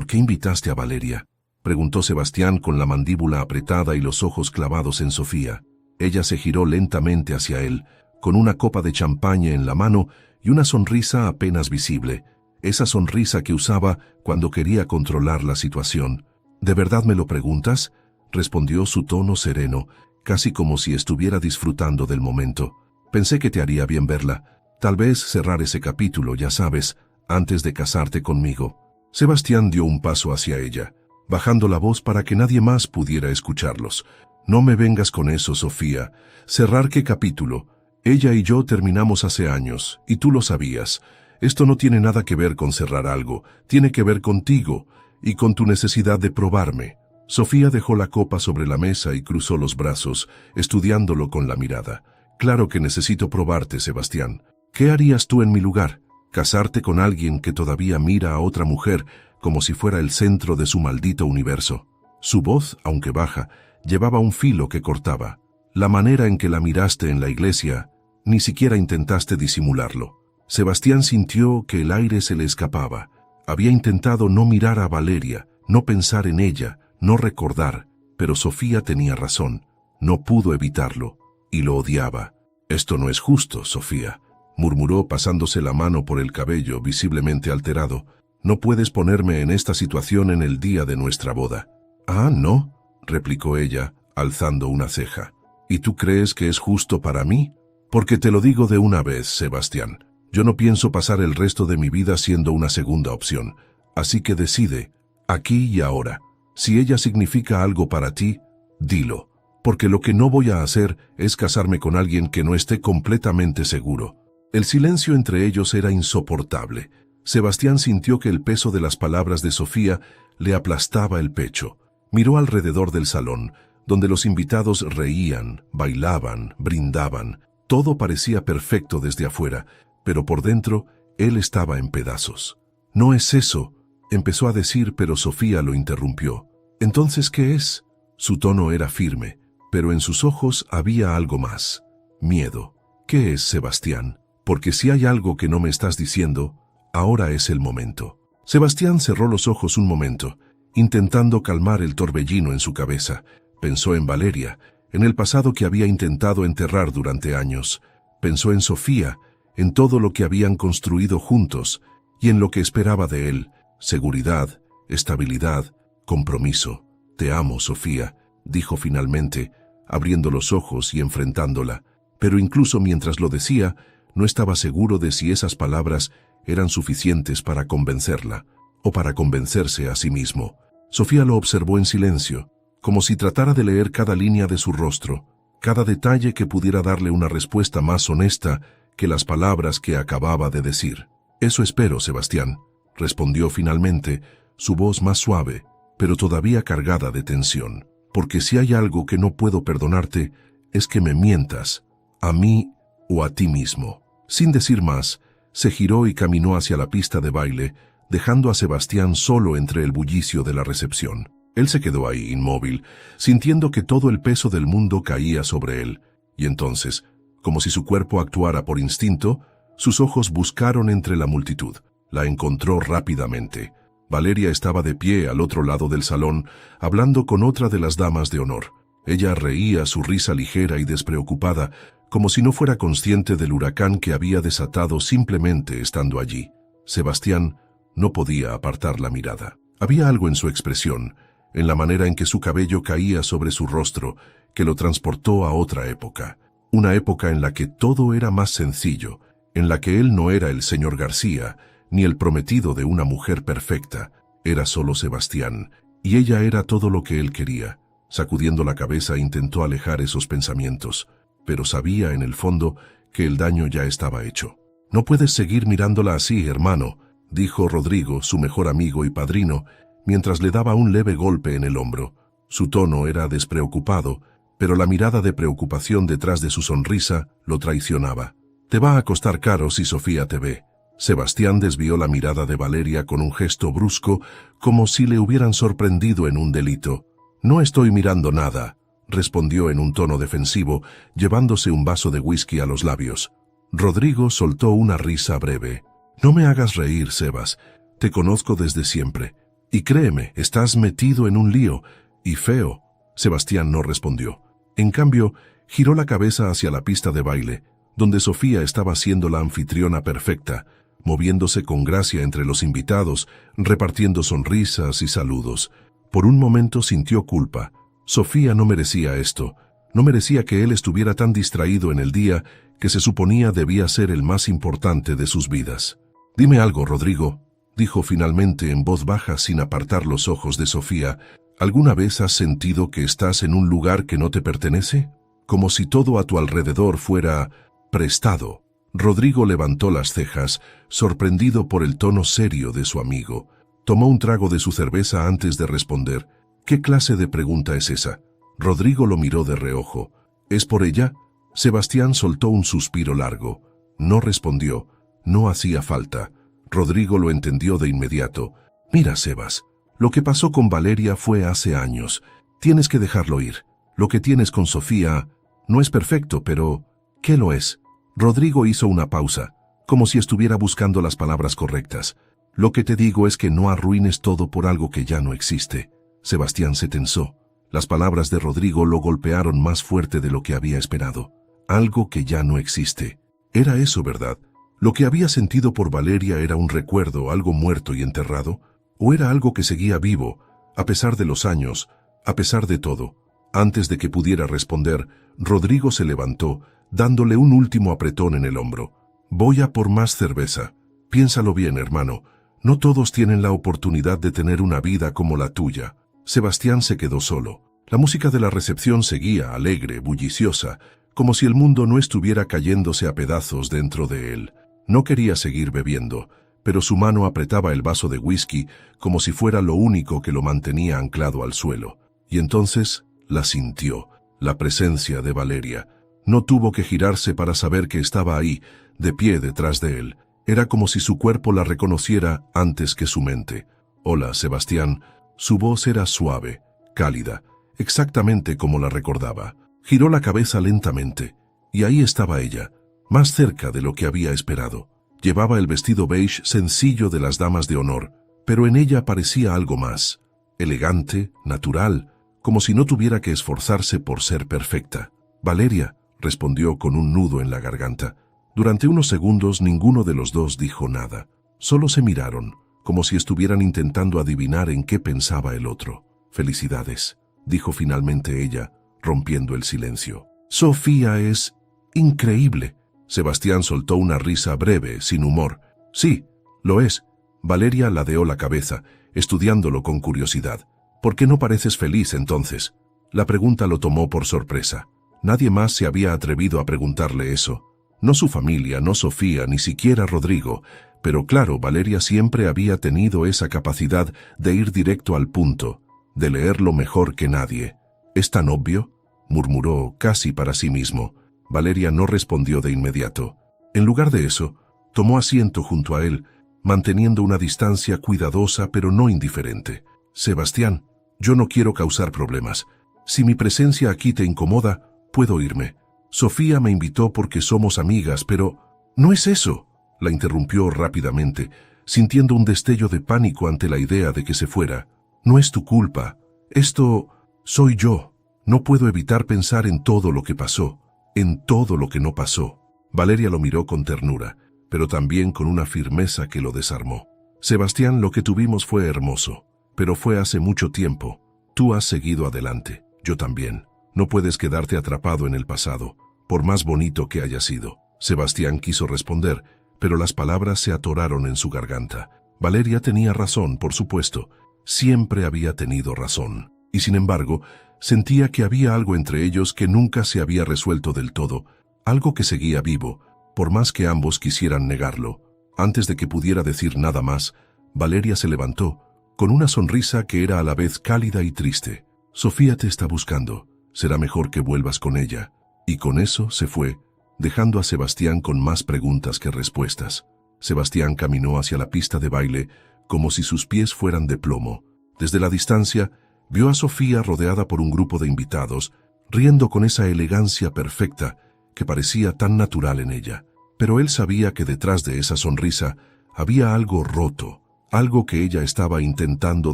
¿Por qué invitaste a Valeria?, preguntó Sebastián con la mandíbula apretada y los ojos clavados en Sofía. Ella se giró lentamente hacia él, con una copa de champaña en la mano y una sonrisa apenas visible, esa sonrisa que usaba cuando quería controlar la situación. ¿De verdad me lo preguntas?, respondió su tono sereno, casi como si estuviera disfrutando del momento. Pensé que te haría bien verla. Tal vez cerrar ese capítulo, ya sabes, antes de casarte conmigo. Sebastián dio un paso hacia ella, bajando la voz para que nadie más pudiera escucharlos. No me vengas con eso, Sofía. ¿Cerrar qué capítulo? Ella y yo terminamos hace años, y tú lo sabías. Esto no tiene nada que ver con cerrar algo, tiene que ver contigo, y con tu necesidad de probarme. Sofía dejó la copa sobre la mesa y cruzó los brazos, estudiándolo con la mirada. Claro que necesito probarte, Sebastián. ¿Qué harías tú en mi lugar? ¿Casarte con alguien que todavía mira a otra mujer como si fuera el centro de su maldito universo? Su voz, aunque baja, llevaba un filo que cortaba. La manera en que la miraste en la iglesia, ni siquiera intentaste disimularlo. Sebastián sintió que el aire se le escapaba. Había intentado no mirar a Valeria, no pensar en ella, no recordar, pero Sofía tenía razón. No pudo evitarlo, y lo odiaba. «Esto no es justo, Sofía», murmuró pasándose la mano por el cabello, visiblemente alterado. «No puedes ponerme en esta situación en el día de nuestra boda». «Ah, ¿no?», replicó ella, alzando una ceja. «¿Y tú crees que es justo para mí? Porque te lo digo de una vez, Sebastián. Yo no pienso pasar el resto de mi vida siendo una segunda opción. Así que decide, aquí y ahora. Si ella significa algo para ti, dilo. Porque lo que no voy a hacer es casarme con alguien que no esté completamente seguro». El silencio entre ellos era insoportable. Sebastián sintió que el peso de las palabras de Sofía le aplastaba el pecho. Miró alrededor del salón, donde los invitados reían, bailaban, brindaban. Todo parecía perfecto desde afuera, pero por dentro él estaba en pedazos. «No es eso», empezó a decir, pero Sofía lo interrumpió. «¿Entonces qué es?». Su tono era firme, pero en sus ojos había algo más. Miedo. «¿Qué es, Sebastián? Porque si hay algo que no me estás diciendo, ahora es el momento». Sebastián cerró los ojos un momento, intentando calmar el torbellino en su cabeza. Pensó en Valeria, en el pasado que había intentado enterrar durante años. Pensó en Sofía, en todo lo que habían construido juntos y en lo que esperaba de él: seguridad, estabilidad, compromiso. «Te amo, Sofía», dijo finalmente, abriendo los ojos y enfrentándola. Pero incluso mientras lo decía, no estaba seguro de si esas palabras eran suficientes para convencerla, o para convencerse a sí mismo. Sofía lo observó en silencio, como si tratara de leer cada línea de su rostro, cada detalle que pudiera darle una respuesta más honesta que las palabras que acababa de decir. «Eso espero, Sebastián», respondió finalmente, su voz más suave, pero todavía cargada de tensión. «Porque si hay algo que no puedo perdonarte, es que me mientas, a mí o a ti mismo». Sin decir más, se giró y caminó hacia la pista de baile, dejando a Sebastián solo entre el bullicio de la recepción. Él se quedó ahí, inmóvil, sintiendo que todo el peso del mundo caía sobre él. Y entonces, como si su cuerpo actuara por instinto, sus ojos buscaron entre la multitud. La encontró rápidamente. Valeria estaba de pie al otro lado del salón, hablando con otra de las damas de honor. Ella reía, su risa ligera y despreocupada, como si no fuera consciente del huracán que había desatado simplemente estando allí. Sebastián no podía apartar la mirada. Había algo en su expresión, en la manera en que su cabello caía sobre su rostro, que lo transportó a otra época. Una época en la que todo era más sencillo, en la que él no era el señor García, ni el prometido de una mujer perfecta. Era solo Sebastián, y ella era todo lo que él quería. Sacudiendo la cabeza intentó alejar esos pensamientos, pero sabía en el fondo que el daño ya estaba hecho. «No puedes seguir mirándola así, hermano», dijo Rodrigo, su mejor amigo y padrino, mientras le daba un leve golpe en el hombro. Su tono era despreocupado, pero la mirada de preocupación detrás de su sonrisa lo traicionaba. «Te va a costar caro si Sofía te ve». Sebastián desvió la mirada de Valeria con un gesto brusco, como si le hubieran sorprendido en un delito. «No estoy mirando nada», respondió en un tono defensivo, llevándose un vaso de whisky a los labios. Rodrigo soltó una risa breve. «No me hagas reír, Sebas. Te conozco desde siempre. Y créeme, estás metido en un lío, y feo. Sebastián no respondió. En cambio, giró la cabeza hacia la pista de baile, donde Sofía estaba siendo la anfitriona perfecta, moviéndose con gracia entre los invitados, repartiendo sonrisas y saludos. Por un momento sintió culpa. Sofía no merecía esto. No merecía que él estuviera tan distraído en el día que se suponía debía ser el más importante de sus vidas. «Dime algo, Rodrigo», dijo finalmente en voz baja sin apartar los ojos de Sofía. «¿Alguna vez has sentido que estás en un lugar que no te pertenece? Como si todo a tu alrededor fuera prestado». Rodrigo levantó las cejas, sorprendido por el tono serio de su amigo. Tomó un trago de su cerveza antes de responder. «¿Qué clase de pregunta es esa?» Rodrigo lo miró de reojo. «¿Es por ella?» Sebastián soltó un suspiro largo. No respondió. No hacía falta. Rodrigo lo entendió de inmediato. «Mira, Sebas, lo que pasó con Valeria fue hace años. Tienes que dejarlo ir. Lo que tienes con Sofía no es perfecto, pero ¿qué lo es?» Rodrigo hizo una pausa, como si estuviera buscando las palabras correctas. «Lo que te digo es que no arruines todo por algo que ya no existe». Sebastián se tensó. Las palabras de Rodrigo lo golpearon más fuerte de lo que había esperado. Algo que ya no existe. ¿Era eso verdad? ¿Lo que había sentido por Valeria era un recuerdo, algo muerto y enterrado? ¿O era algo que seguía vivo, a pesar de los años, a pesar de todo? Antes de que pudiera responder, Rodrigo se levantó, dándole un último apretón en el hombro. «Voy a por más cerveza. Piénsalo bien, hermano. No todos tienen la oportunidad de tener una vida como la tuya». Sebastián se quedó solo. La música de la recepción seguía, alegre, bulliciosa, como si el mundo no estuviera cayéndose a pedazos dentro de él. No quería seguir bebiendo, pero su mano apretaba el vaso de whisky como si fuera lo único que lo mantenía anclado al suelo. Y entonces la sintió, la presencia de Valeria. No tuvo que girarse para saber que estaba ahí, de pie detrás de él. Era como si su cuerpo la reconociera antes que su mente. «Hola, Sebastián». Su voz era suave, cálida, exactamente como la recordaba. Giró la cabeza lentamente, y ahí estaba ella, más cerca de lo que había esperado. Llevaba el vestido beige sencillo de las damas de honor, pero en ella parecía algo más, elegante, natural, como si no tuviera que esforzarse por ser perfecta. «Valeria», respondió con un nudo en la garganta. Durante unos segundos ninguno de los dos dijo nada. Solo se miraron, como si estuvieran intentando adivinar en qué pensaba el otro. «Felicidades», dijo finalmente ella, rompiendo el silencio. «Sofía es increíble». Sebastián soltó una risa breve, sin humor. «Sí, lo es». Valeria ladeó la cabeza, estudiándolo con curiosidad. «¿Por qué no pareces feliz entonces?» La pregunta lo tomó por sorpresa. Nadie más se había atrevido a preguntarle eso. No su familia, no Sofía, ni siquiera Rodrigo. Pero claro, Valeria siempre había tenido esa capacidad de ir directo al punto, de leerlo mejor que nadie. «¿Es tan obvio?», murmuró casi para sí mismo. Valeria no respondió de inmediato. En lugar de eso, tomó asiento junto a él, manteniendo una distancia cuidadosa pero no indiferente. «Sebastián, yo no quiero causar problemas. Si mi presencia aquí te incomoda, puedo irme. Sofía me invitó porque somos amigas, pero no es eso», la interrumpió rápidamente, sintiendo un destello de pánico ante la idea de que se fuera. «No es tu culpa. Esto soy yo. No puedo evitar pensar en todo lo que pasó, en todo lo que no pasó». Valeria lo miró con ternura, pero también con una firmeza que lo desarmó. «Sebastián, lo que tuvimos fue hermoso, pero fue hace mucho tiempo. Tú has seguido adelante, yo también. No puedes quedarte atrapado en el pasado, por más bonito que haya sido». Sebastián quiso responder, pero las palabras se atoraron en su garganta. Valeria tenía razón, por supuesto. Siempre había tenido razón. Y sin embargo, sentía que había algo entre ellos que nunca se había resuelto del todo, algo que seguía vivo, por más que ambos quisieran negarlo. Antes de que pudiera decir nada más, Valeria se levantó, con una sonrisa que era a la vez cálida y triste. «Sofía te está buscando. Será mejor que vuelvas con ella». Y con eso se fue, dejando a Sebastián con más preguntas que respuestas. Sebastián caminó hacia la pista de baile como si sus pies fueran de plomo. Desde la distancia, vio a Sofía rodeada por un grupo de invitados, riendo con esa elegancia perfecta que parecía tan natural en ella. Pero él sabía que detrás de esa sonrisa había algo roto, algo que ella estaba intentando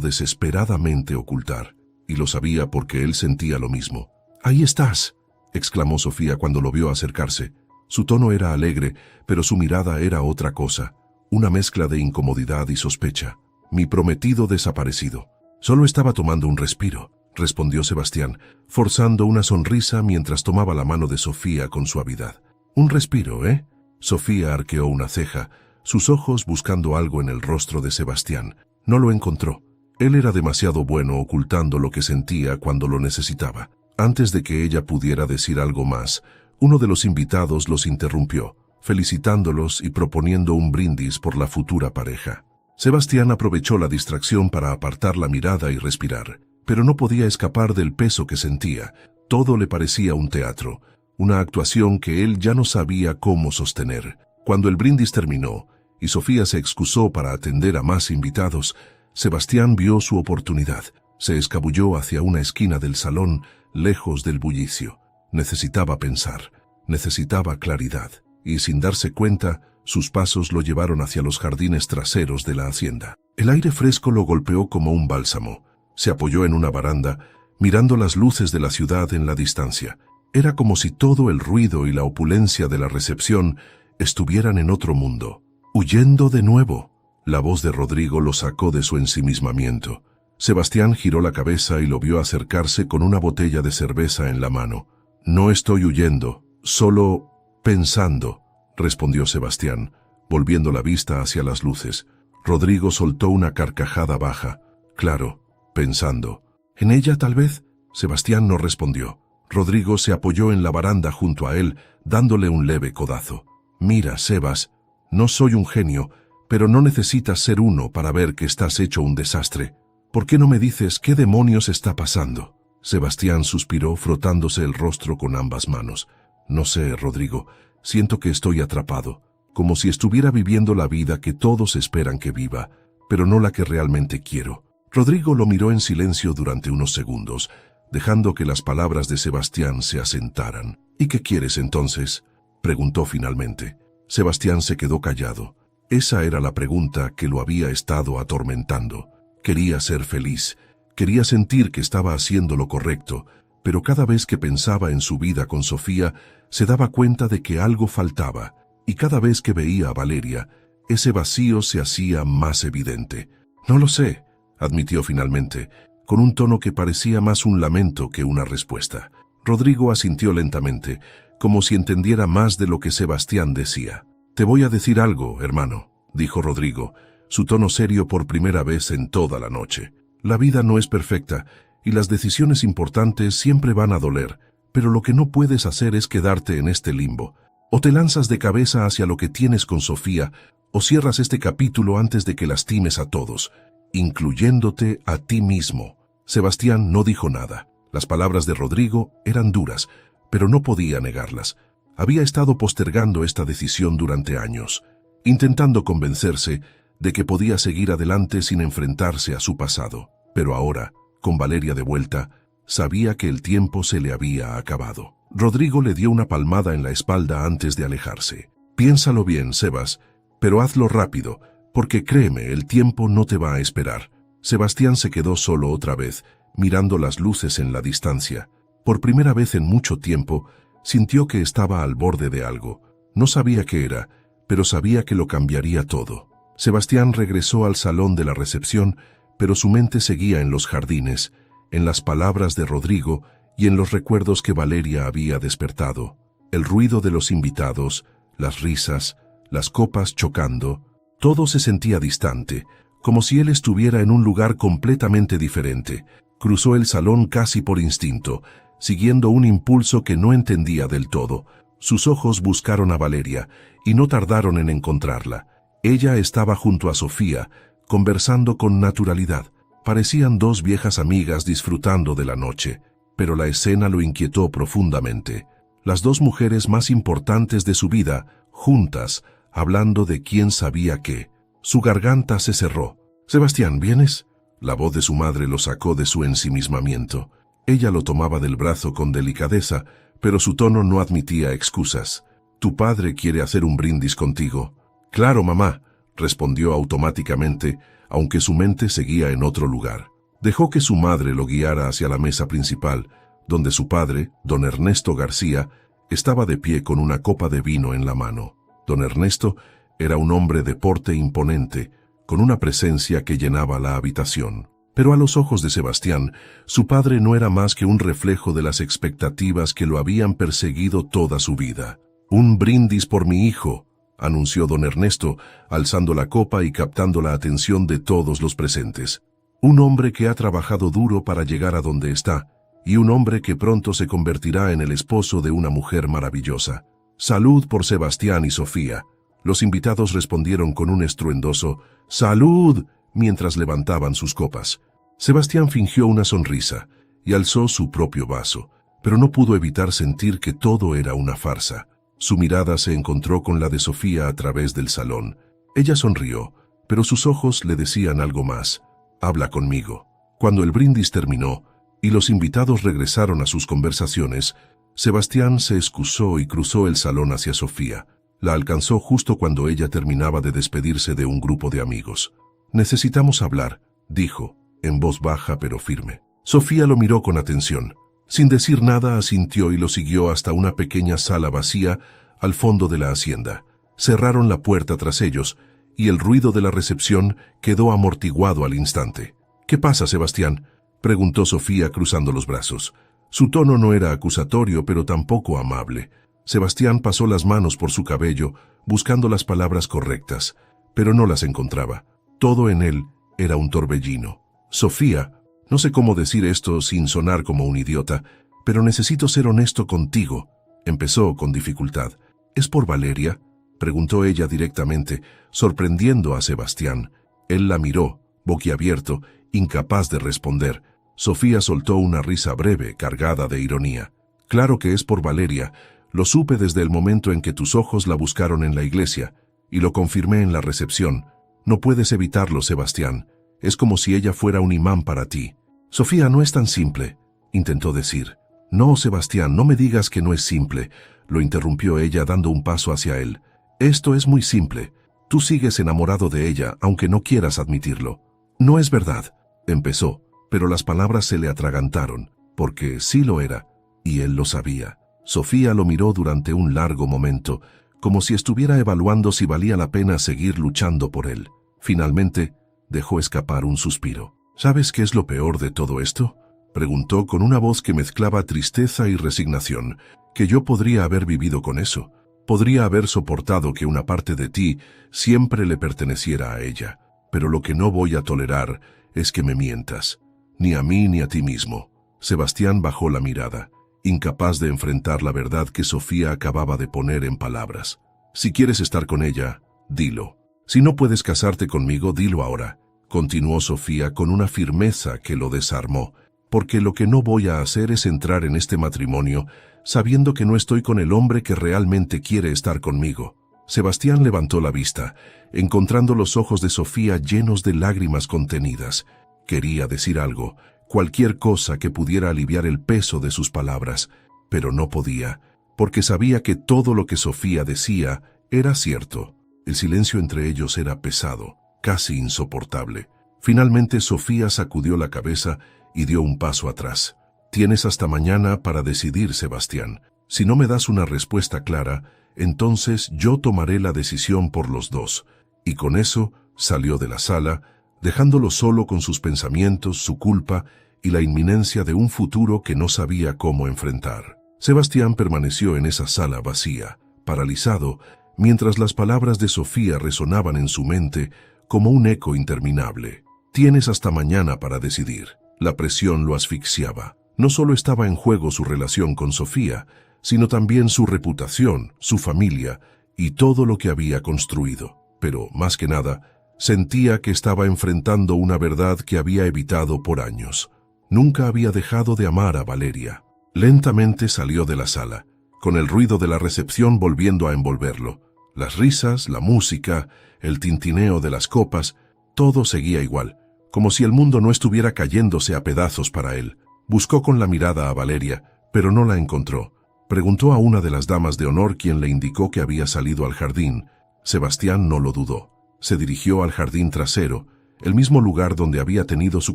desesperadamente ocultar, y lo sabía porque él sentía lo mismo. «¡Ahí estás!», exclamó Sofía cuando lo vio acercarse. Su tono era alegre, pero su mirada era otra cosa, una mezcla de incomodidad y sospecha. «Mi prometido desaparecido». «Solo estaba tomando un respiro», respondió Sebastián, forzando una sonrisa mientras tomaba la mano de Sofía con suavidad. «Un respiro, ¿eh?». Sofía arqueó una ceja, sus ojos buscando algo en el rostro de Sebastián. No lo encontró. Él era demasiado bueno ocultando lo que sentía cuando lo necesitaba. Antes de que ella pudiera decir algo más, uno de los invitados los interrumpió, felicitándolos y proponiendo un brindis por la futura pareja. Sebastián aprovechó la distracción para apartar la mirada y respirar, pero no podía escapar del peso que sentía. Todo le parecía un teatro, una actuación que él ya no sabía cómo sostener. Cuando el brindis terminó y Sofía se excusó para atender a más invitados, Sebastián vio su oportunidad. Se escabulló hacia una esquina del salón, lejos del bullicio. Necesitaba pensar, necesitaba claridad, y sin darse cuenta, sus pasos lo llevaron hacia los jardines traseros de la hacienda. El aire fresco lo golpeó como un bálsamo. Se apoyó en una baranda, mirando las luces de la ciudad en la distancia. Era como si todo el ruido y la opulencia de la recepción estuvieran en otro mundo. «Huyendo de nuevo». La voz de Rodrigo lo sacó de su ensimismamiento. Sebastián giró la cabeza y lo vio acercarse con una botella de cerveza en la mano. «No estoy huyendo, solo pensando», respondió Sebastián, volviendo la vista hacia las luces. Rodrigo soltó una carcajada baja. «Claro, pensando». «¿En ella, tal vez?». Sebastián no respondió. Rodrigo se apoyó en la baranda junto a él, dándole un leve codazo. «Mira, Sebas, no soy un genio, pero no necesitas ser uno para ver que estás hecho un desastre. ¿Por qué no me dices qué demonios está pasando?». Sebastián suspiró frotándose el rostro con ambas manos. «No sé, Rodrigo, siento que estoy atrapado, como si estuviera viviendo la vida que todos esperan que viva, pero no la que realmente quiero». Rodrigo lo miró en silencio durante unos segundos, dejando que las palabras de Sebastián se asentaran. «¿Y qué quieres entonces?», preguntó finalmente. Sebastián se quedó callado. Esa era la pregunta que lo había estado atormentando. Quería ser feliz, quería sentir que estaba haciendo lo correcto, pero cada vez que pensaba en su vida con Sofía, se daba cuenta de que algo faltaba, y cada vez que veía a Valeria, ese vacío se hacía más evidente. «No lo sé», admitió finalmente, con un tono que parecía más un lamento que una respuesta. Rodrigo asintió lentamente, como si entendiera más de lo que Sebastián decía. «Te voy a decir algo, hermano», dijo Rodrigo, su tono serio por primera vez en toda la noche. «La vida no es perfecta, y las decisiones importantes siempre van a doler, pero lo que no puedes hacer es quedarte en este limbo. O te lanzas de cabeza hacia lo que tienes con Sofía, o cierras este capítulo antes de que lastimes a todos, incluyéndote a ti mismo». Sebastián no dijo nada. Las palabras de Rodrigo eran duras, pero no podía negarlas. Había estado postergando esta decisión durante años, intentando convencerse de que podía seguir adelante sin enfrentarse a su pasado. Pero ahora, con Valeria de vuelta, sabía que el tiempo se le había acabado. Rodrigo le dio una palmada en la espalda antes de alejarse. «Piénsalo bien, Sebas, pero hazlo rápido, porque créeme, el tiempo no te va a esperar». Sebastián se quedó solo otra vez, mirando las luces en la distancia. Por primera vez en mucho tiempo, sintió que estaba al borde de algo. No sabía qué era, pero sabía que lo cambiaría todo. Sebastián regresó al salón de la recepción, pero su mente seguía en los jardines, en las palabras de Rodrigo y en los recuerdos que Valeria había despertado. El ruido de los invitados, las risas, las copas chocando, todo se sentía distante, como si él estuviera en un lugar completamente diferente. Cruzó el salón casi por instinto, siguiendo un impulso que no entendía del todo. Sus ojos buscaron a Valeria, y no tardaron en encontrarla. Ella estaba junto a Sofía, conversando con naturalidad. Parecían dos viejas amigas disfrutando de la noche, pero la escena lo inquietó profundamente. Las dos mujeres más importantes de su vida, juntas, hablando de quién sabía qué. Su garganta se cerró. «Sebastián, ¿vienes?». La voz de su madre lo sacó de su ensimismamiento. Ella lo tomaba del brazo con delicadeza, pero su tono no admitía excusas. «Tu padre quiere hacer un brindis contigo». «Claro, mamá», respondió automáticamente, aunque su mente seguía en otro lugar. Dejó que su madre lo guiara hacia la mesa principal, donde su padre, don Ernesto García, estaba de pie con una copa de vino en la mano. Don Ernesto era un hombre de porte imponente, con una presencia que llenaba la habitación. Pero a los ojos de Sebastián, su padre no era más que un reflejo de las expectativas que lo habían perseguido toda su vida. «Un brindis por mi hijo», anunció don Ernesto, alzando la copa y captando la atención de todos los presentes. «Un hombre que ha trabajado duro para llegar a donde está, y un hombre que pronto se convertirá en el esposo de una mujer maravillosa. Salud por Sebastián y Sofía». Los invitados respondieron con un estruendoso «¡Salud!» mientras levantaban sus copas. Sebastián fingió una sonrisa y alzó su propio vaso, pero no pudo evitar sentir que todo era una farsa. Su mirada se encontró con la de Sofía a través del salón. Ella sonrió, pero sus ojos le decían algo más. «Habla conmigo». Cuando el brindis terminó y los invitados regresaron a sus conversaciones, Sebastián se excusó y cruzó el salón hacia Sofía. La alcanzó justo cuando ella terminaba de despedirse de un grupo de amigos. «Necesitamos hablar», dijo, en voz baja pero firme. Sofía lo miró con atención. Sin decir nada, asintió y lo siguió hasta una pequeña sala vacía al fondo de la hacienda. Cerraron la puerta tras ellos y el ruido de la recepción quedó amortiguado al instante. «¿Qué pasa, Sebastián?», preguntó Sofía cruzando los brazos. Su tono no era acusatorio, pero tampoco amable. Sebastián pasó las manos por su cabello, buscando las palabras correctas, pero no las encontraba. Todo en él era un torbellino. «Sofía, no sé cómo decir esto sin sonar como un idiota, pero necesito ser honesto contigo», empezó con dificultad. «¿Es por Valeria?», preguntó ella directamente, sorprendiendo a Sebastián. Él la miró, boquiabierto, incapaz de responder. Sofía soltó una risa breve, cargada de ironía. «Claro que es por Valeria. Lo supe desde el momento en que tus ojos la buscaron en la iglesia, y lo confirmé en la recepción. No puedes evitarlo, Sebastián. Es como si ella fuera un imán para ti». «Sofía, no es tan simple», intentó decir. «No, Sebastián, no me digas que no es simple», lo interrumpió ella dando un paso hacia él. «Esto es muy simple. Tú sigues enamorado de ella, aunque no quieras admitirlo». «No es verdad», empezó, pero las palabras se le atragantaron, porque sí lo era, y él lo sabía. Sofía lo miró durante un largo momento, como si estuviera evaluando si valía la pena seguir luchando por él. Finalmente, dejó escapar un suspiro. «¿Sabes qué es lo peor de todo esto?», preguntó con una voz que mezclaba tristeza y resignación. «Que yo podría haber vivido con eso. Podría haber soportado que una parte de ti siempre le perteneciera a ella. Pero lo que no voy a tolerar es que me mientas. Ni a mí ni a ti mismo». Sebastián bajó la mirada, incapaz de enfrentar la verdad que Sofía acababa de poner en palabras. «Si quieres estar con ella, dilo. Si no puedes casarte conmigo, dilo ahora», continuó Sofía con una firmeza que lo desarmó. «Porque lo que no voy a hacer es entrar en este matrimonio sabiendo que no estoy con el hombre que realmente quiere estar conmigo». Sebastián levantó la vista, encontrando los ojos de Sofía llenos de lágrimas contenidas. Quería decir algo, cualquier cosa que pudiera aliviar el peso de sus palabras, pero no podía, porque sabía que todo lo que Sofía decía era cierto. El silencio entre ellos era pesado, casi insoportable. Finalmente Sofía sacudió la cabeza y dio un paso atrás. «Tienes hasta mañana para decidir, Sebastián. Si no me das una respuesta clara, entonces yo tomaré la decisión por los dos». Y con eso salió de la sala, dejándolo solo con sus pensamientos, su culpa y la inminencia de un futuro que no sabía cómo enfrentar. Sebastián permaneció en esa sala vacía, paralizado, mientras las palabras de Sofía resonaban en su mente como un eco interminable. «Tienes hasta mañana para decidir». La presión lo asfixiaba. No solo estaba en juego su relación con Sofía, sino también su reputación, su familia y todo lo que había construido. Pero, más que nada, sentía que estaba enfrentando una verdad que había evitado por años. Nunca había dejado de amar a Valeria. Lentamente salió de la sala, con el ruido de la recepción volviendo a envolverlo. Las risas, la música, el tintineo de las copas, todo seguía igual, como si el mundo no estuviera cayéndose a pedazos para él. Buscó con la mirada a Valeria, pero no la encontró. Preguntó a una de las damas de honor, quien le indicó que había salido al jardín. Sebastián no lo dudó. Se dirigió al jardín trasero, el mismo lugar donde había tenido su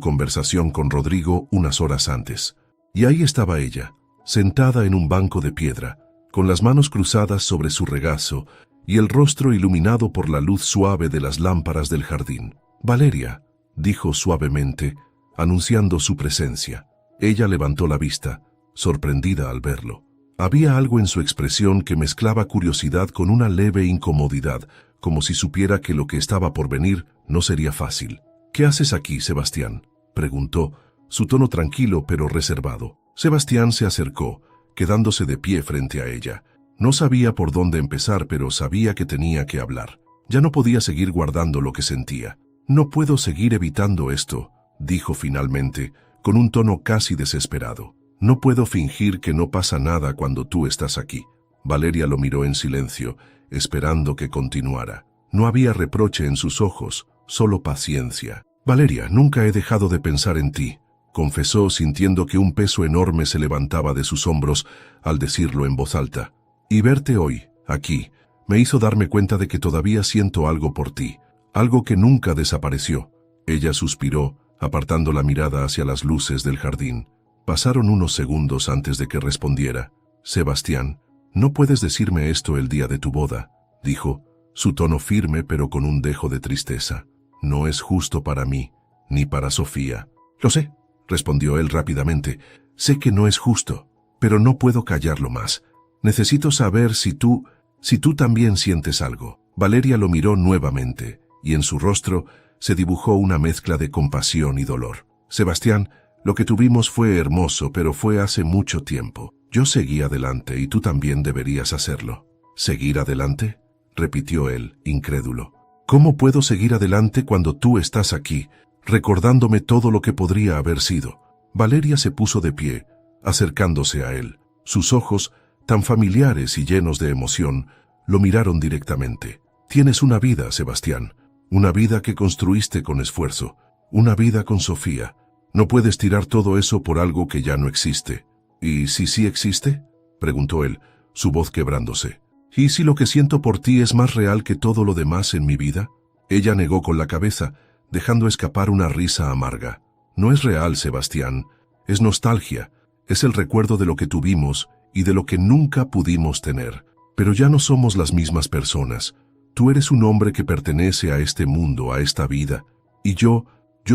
conversación con Rodrigo unas horas antes. Y ahí estaba ella, sentada en un banco de piedra, con las manos cruzadas sobre su regazo y el rostro iluminado por la luz suave de las lámparas del jardín. «Valeria», dijo suavemente, anunciando su presencia. Ella levantó la vista, sorprendida al verlo. Había algo en su expresión que mezclaba curiosidad con una leve incomodidad, como si supiera que lo que estaba por venir no sería fácil. «¿Qué haces aquí, Sebastián?», preguntó, su tono tranquilo pero reservado. Sebastián se acercó, quedándose de pie frente a ella. No sabía por dónde empezar, pero sabía que tenía que hablar. Ya no podía seguir guardando lo que sentía. «No puedo seguir evitando esto», dijo finalmente, con un tono casi desesperado. «No puedo fingir que no pasa nada cuando tú estás aquí». Valeria lo miró en silencio, esperando que continuara. No había reproche en sus ojos, solo paciencia. «Valeria, nunca he dejado de pensar en ti», confesó sintiendo que un peso enorme se levantaba de sus hombros al decirlo en voz alta. «Y verte hoy, aquí, me hizo darme cuenta de que todavía siento algo por ti, algo que nunca desapareció». Ella suspiró, apartando la mirada hacia las luces del jardín. Pasaron unos segundos antes de que respondiera. «Sebastián, no puedes decirme esto el día de tu boda», dijo, su tono firme pero con un dejo de tristeza. «No es justo para mí, ni para Sofía». «Lo sé», respondió él rápidamente. «Sé que no es justo, pero no puedo callarlo más. Necesito saber si tú también sientes algo». Valeria lo miró nuevamente, y en su rostro se dibujó una mezcla de compasión y dolor. «Sebastián, lo que tuvimos fue hermoso, pero fue hace mucho tiempo. Yo seguí adelante y tú también deberías hacerlo». «¿Seguir adelante?», repitió él, incrédulo. «¿Cómo puedo seguir adelante cuando tú estás aquí, recordándome todo lo que podría haber sido?» Valeria se puso de pie, acercándose a él. Sus ojos, tan familiares y llenos de emoción, lo miraron directamente. «Tienes una vida, Sebastián, una vida que construiste con esfuerzo, una vida con Sofía. No puedes tirar todo eso por algo que ya no existe». «¿Y si sí existe?», preguntó él, su voz quebrándose. «¿Y si lo que siento por ti es más real que todo lo demás en mi vida?». Ella negó con la cabeza, dejando escapar una risa amarga. «No es real, Sebastián. Es nostalgia. Es el recuerdo de lo que tuvimos y de lo que nunca pudimos tener. Pero ya no somos las mismas personas. Tú eres un hombre que pertenece a este mundo, a esta vida. Y yo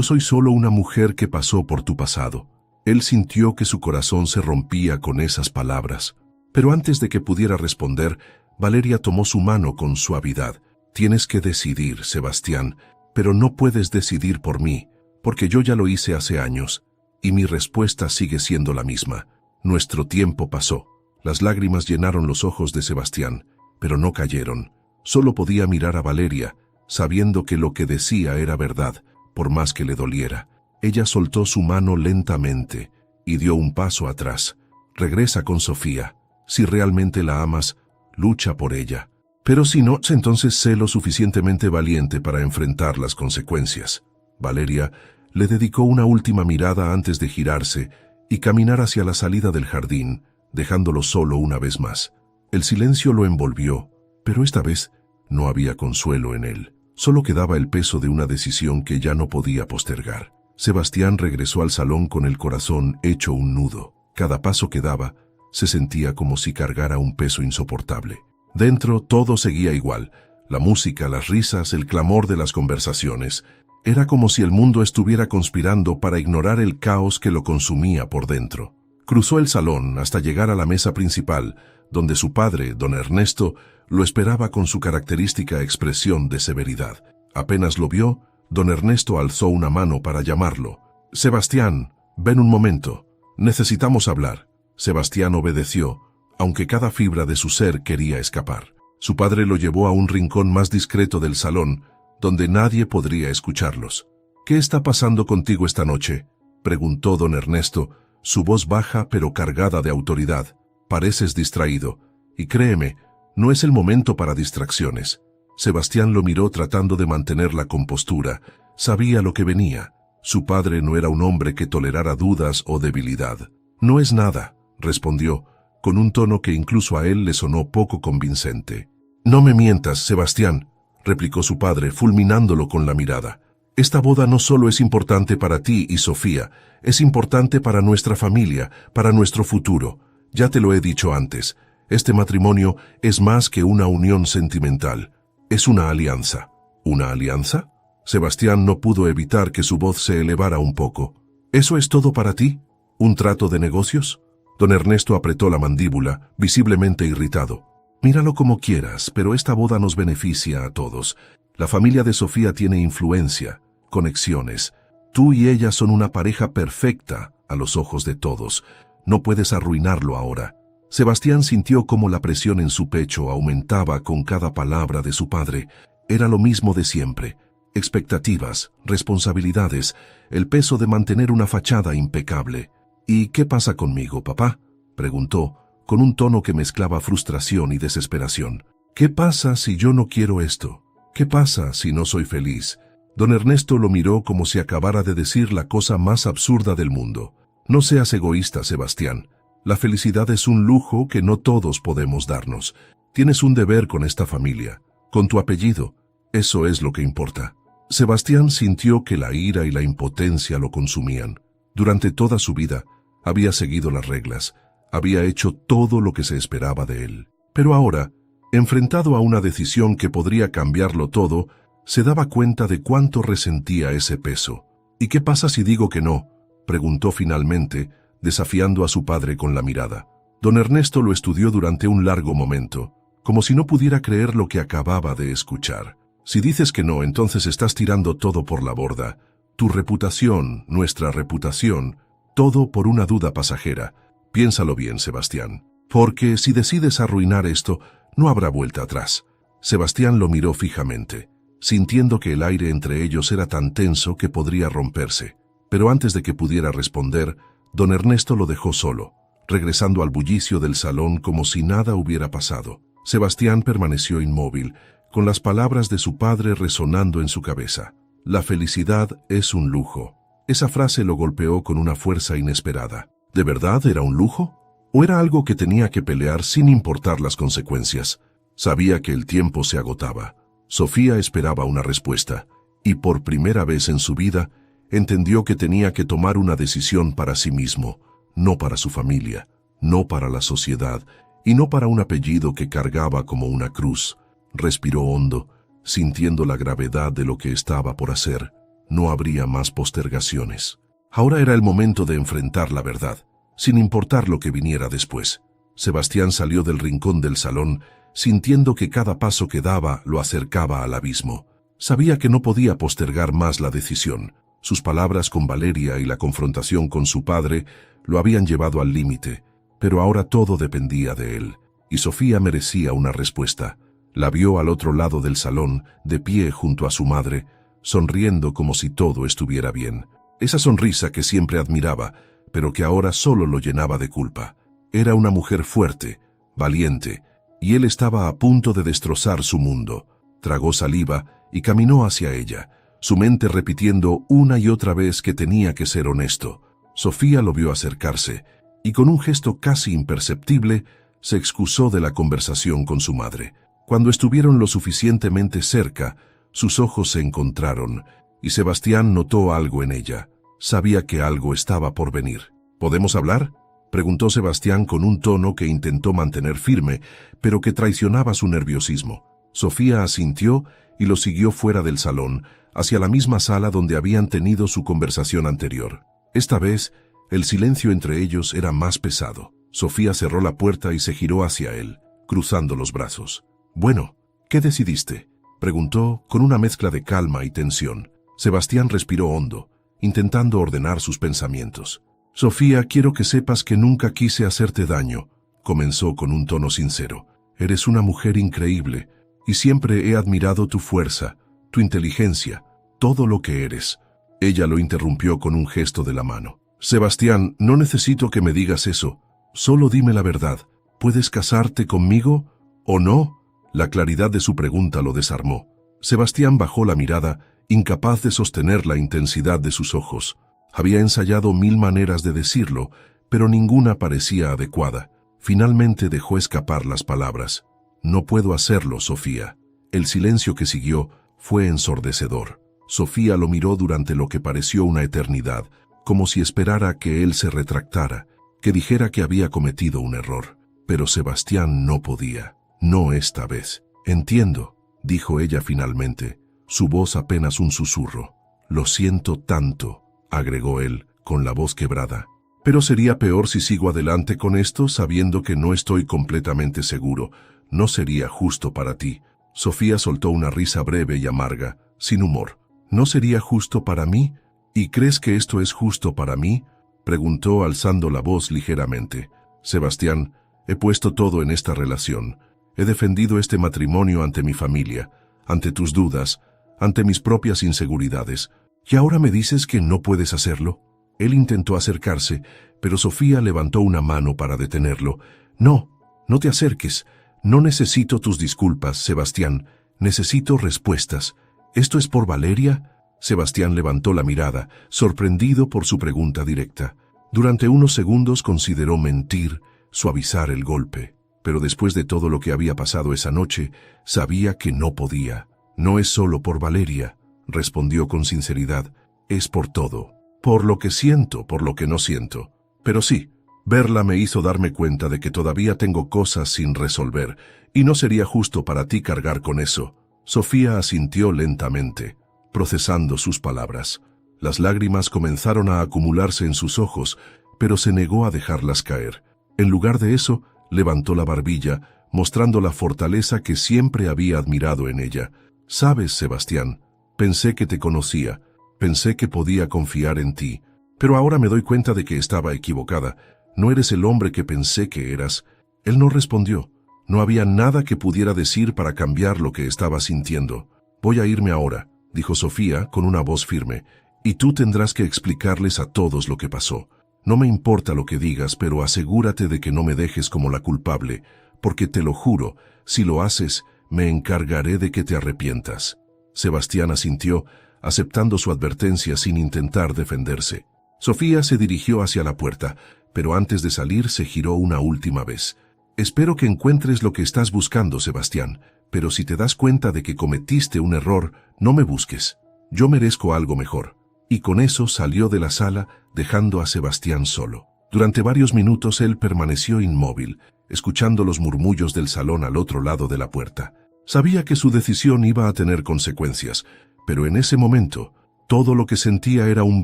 soy solo una mujer que pasó por tu pasado». Él sintió que su corazón se rompía con esas palabras. Pero antes de que pudiera responder, Valeria tomó su mano con suavidad. «Tienes que decidir, Sebastián, pero no puedes decidir por mí, porque yo ya lo hice hace años, y mi respuesta sigue siendo la misma. Nuestro tiempo pasó». Las lágrimas llenaron los ojos de Sebastián, pero no cayeron. Solo podía mirar a Valeria, sabiendo que lo que decía era verdad, por más que le doliera. Ella soltó su mano lentamente y dio un paso atrás. «Regresa con Sofía. Si realmente la amas, lucha por ella. Pero si no, entonces sé lo suficientemente valiente para enfrentar las consecuencias». Valeria le dedicó una última mirada antes de girarse y caminar hacia la salida del jardín, dejándolo solo una vez más. El silencio lo envolvió, pero esta vez no había consuelo en él. Solo quedaba el peso de una decisión que ya no podía postergar. Sebastián regresó al salón con el corazón hecho un nudo. Cada paso que daba se sentía como si cargara un peso insoportable. Dentro todo seguía igual. La música, las risas, el clamor de las conversaciones. Era como si el mundo estuviera conspirando para ignorar el caos que lo consumía por dentro. Cruzó el salón hasta llegar a la mesa principal, donde su padre, don Ernesto, lo esperaba con su característica expresión de severidad. Apenas lo vio, don Ernesto alzó una mano para llamarlo. «Sebastián, ven un momento. Necesitamos hablar». Sebastián obedeció, aunque cada fibra de su ser quería escapar. Su padre lo llevó a un rincón más discreto del salón, donde nadie podría escucharlos. «¿Qué está pasando contigo esta noche?», preguntó don Ernesto, su voz baja pero cargada de autoridad. «Pareces distraído, y créeme, no es el momento para distracciones». Sebastián lo miró tratando de mantener la compostura. Sabía lo que venía. Su padre no era un hombre que tolerara dudas o debilidad. «No es nada», respondió, con un tono que incluso a él le sonó poco convincente. «No me mientas, Sebastián. replicó su padre, fulminándolo con la mirada. Esta boda no solo es importante para ti y Sofía, es importante para nuestra familia, para nuestro futuro. Ya te lo he dicho antes, este matrimonio es más que una unión sentimental, es una alianza. ¿Una alianza? Sebastián no pudo evitar que su voz se elevara un poco. ¿Eso es todo para ti? ¿Un trato de negocios? Don Ernesto apretó la mandíbula, visiblemente irritado. Míralo como quieras, pero esta boda nos beneficia a todos. La familia de Sofía tiene influencia, conexiones. Tú y ella son una pareja perfecta a los ojos de todos. No puedes arruinarlo ahora. Sebastián sintió cómo la presión en su pecho aumentaba con cada palabra de su padre. Era lo mismo de siempre. Expectativas, responsabilidades, el peso de mantener una fachada impecable. ¿Y qué pasa conmigo, papá?, preguntó, con un tono que mezclaba frustración y desesperación. ¿Qué pasa si yo no quiero esto? ¿Qué pasa si no soy feliz? Don Ernesto lo miró como si acabara de decir la cosa más absurda del mundo. No seas egoísta, Sebastián. La felicidad es un lujo que no todos podemos darnos. Tienes un deber con esta familia, con tu apellido. Eso es lo que importa. Sebastián sintió que la ira y la impotencia lo consumían. Durante toda su vida, había seguido las reglas, había hecho todo lo que se esperaba de él. Pero ahora, enfrentado a una decisión que podría cambiarlo todo, se daba cuenta de cuánto resentía ese peso. ¿Y qué pasa si digo que no?, preguntó finalmente, desafiando a su padre con la mirada. Don Ernesto lo estudió durante un largo momento, como si no pudiera creer lo que acababa de escuchar. Si dices que no, entonces estás tirando todo por la borda. Tu reputación, nuestra reputación, todo por una duda pasajera. Piénsalo bien, Sebastián, porque si decides arruinar esto, no habrá vuelta atrás. Sebastián lo miró fijamente, sintiendo que el aire entre ellos era tan tenso que podría romperse. Pero antes de que pudiera responder, don Ernesto lo dejó solo, regresando al bullicio del salón como si nada hubiera pasado. Sebastián permaneció inmóvil, con las palabras de su padre resonando en su cabeza. La felicidad es un lujo. Esa frase lo golpeó con una fuerza inesperada. ¿De verdad era un lujo? ¿O era algo que tenía que pelear sin importar las consecuencias? Sabía que el tiempo se agotaba. Sofía esperaba una respuesta, y por primera vez en su vida, entendió que tenía que tomar una decisión para sí mismo, no para su familia, no para la sociedad, y no para un apellido que cargaba como una cruz. Respiró hondo, sintiendo la gravedad de lo que estaba por hacer. No habría más postergaciones. Ahora era el momento de enfrentar la verdad, sin importar lo que viniera después. Sebastián salió del rincón del salón, sintiendo que cada paso que daba lo acercaba al abismo. Sabía que no podía postergar más la decisión. Sus palabras con Valeria y la confrontación con su padre lo habían llevado al límite, pero ahora todo dependía de él, y Sofía merecía una respuesta. La vio al otro lado del salón, de pie junto a su madre, sonriendo como si todo estuviera bien. Esa sonrisa que siempre admiraba, pero que ahora solo lo llenaba de culpa. Era una mujer fuerte, valiente, y él estaba a punto de destrozar su mundo. Tragó saliva y caminó hacia ella, su mente repitiendo una y otra vez que tenía que ser honesto. Sofía lo vio acercarse, y con un gesto casi imperceptible, se excusó de la conversación con su madre. Cuando estuvieron lo suficientemente cerca, sus ojos se encontraron, y Sebastián notó algo en ella. Sabía que algo estaba por venir. ¿Podemos hablar?, preguntó Sebastián con un tono que intentó mantener firme, pero que traicionaba su nerviosismo. Sofía asintió y lo siguió fuera del salón, hacia la misma sala donde habían tenido su conversación anterior. Esta vez, el silencio entre ellos era más pesado. Sofía cerró la puerta y se giró hacia él, cruzando los brazos. «Bueno, ¿qué decidiste?», preguntó con una mezcla de calma y tensión. Sebastián respiró hondo, intentando ordenar sus pensamientos. «Sofía, quiero que sepas que nunca quise hacerte daño», comenzó con un tono sincero. «Eres una mujer increíble, y siempre he admirado tu fuerza, tu inteligencia, todo lo que eres». Ella lo interrumpió con un gesto de la mano. «Sebastián, no necesito que me digas eso. Solo dime la verdad. ¿Puedes casarte conmigo o no?». La claridad de su pregunta lo desarmó. Sebastián bajó la mirada, incapaz de sostener la intensidad de sus ojos. Había ensayado 1000 maneras de decirlo, pero ninguna parecía adecuada. Finalmente dejó escapar las palabras. «No puedo hacerlo, Sofía. El silencio que siguió fue ensordecedor. Sofía lo miró durante lo que pareció una eternidad, como si esperara que él se retractara, que dijera que había cometido un error. Pero Sebastián no podía. No esta vez. Entiendo, dijo ella finalmente, su voz apenas un susurro. Lo siento tanto, agregó él, con la voz quebrada. Pero sería peor si sigo adelante con esto sabiendo que no estoy completamente seguro. No sería justo para ti. Sofía soltó una risa breve y amarga, sin humor. ¿No sería justo para mí? ¿Y crees que esto es justo para mí?, preguntó alzando la voz ligeramente. Sebastián, he puesto todo en esta relación. He defendido este matrimonio ante mi familia, ante tus dudas, ante mis propias inseguridades. ¿Y ahora me dices que no puedes hacerlo? Él intentó acercarse, pero Sofía levantó una mano para detenerlo. No, no te acerques. No necesito tus disculpas, Sebastián. Necesito respuestas. ¿Esto es por Valeria? Sebastián levantó la mirada, sorprendido por su pregunta directa. Durante unos segundos consideró mentir, suavizar el golpe, pero después de todo lo que había pasado esa noche, sabía que no podía. No es solo por Valeria, respondió con sinceridad, es por todo. Por lo que siento, por lo que no siento. Pero sí, verla me hizo darme cuenta de que todavía tengo cosas sin resolver, y no sería justo para ti cargar con eso. Sofía asintió lentamente, procesando sus palabras. Las lágrimas comenzaron a acumularse en sus ojos, pero se negó a dejarlas caer. En lugar de eso, levantó la barbilla, mostrando la fortaleza que siempre había admirado en ella. «Sabes, Sebastián, pensé que te conocía, pensé que podía confiar en ti, pero ahora me doy cuenta de que estaba equivocada. No eres el hombre que pensé que eras». Él no respondió. No había nada que pudiera decir para cambiar lo que estaba sintiendo. «Voy a irme ahora», dijo Sofía con una voz firme, «y tú tendrás que explicarles a todos lo que pasó. No me importa lo que digas, pero asegúrate de que no me dejes como la culpable, porque te lo juro, si lo haces, me encargaré de que te arrepientas». Sebastián asintió, aceptando su advertencia sin intentar defenderse. Sofía se dirigió hacia la puerta, pero antes de salir se giró una última vez. «Espero que encuentres lo que estás buscando, Sebastián, pero si te das cuenta de que cometiste un error, no me busques. Yo merezco algo mejor». Y con eso salió de la sala, dejando a Sebastián solo. Durante varios minutos él permaneció inmóvil, escuchando los murmullos del salón al otro lado de la puerta. Sabía que su decisión iba a tener consecuencias, pero en ese momento, todo lo que sentía era un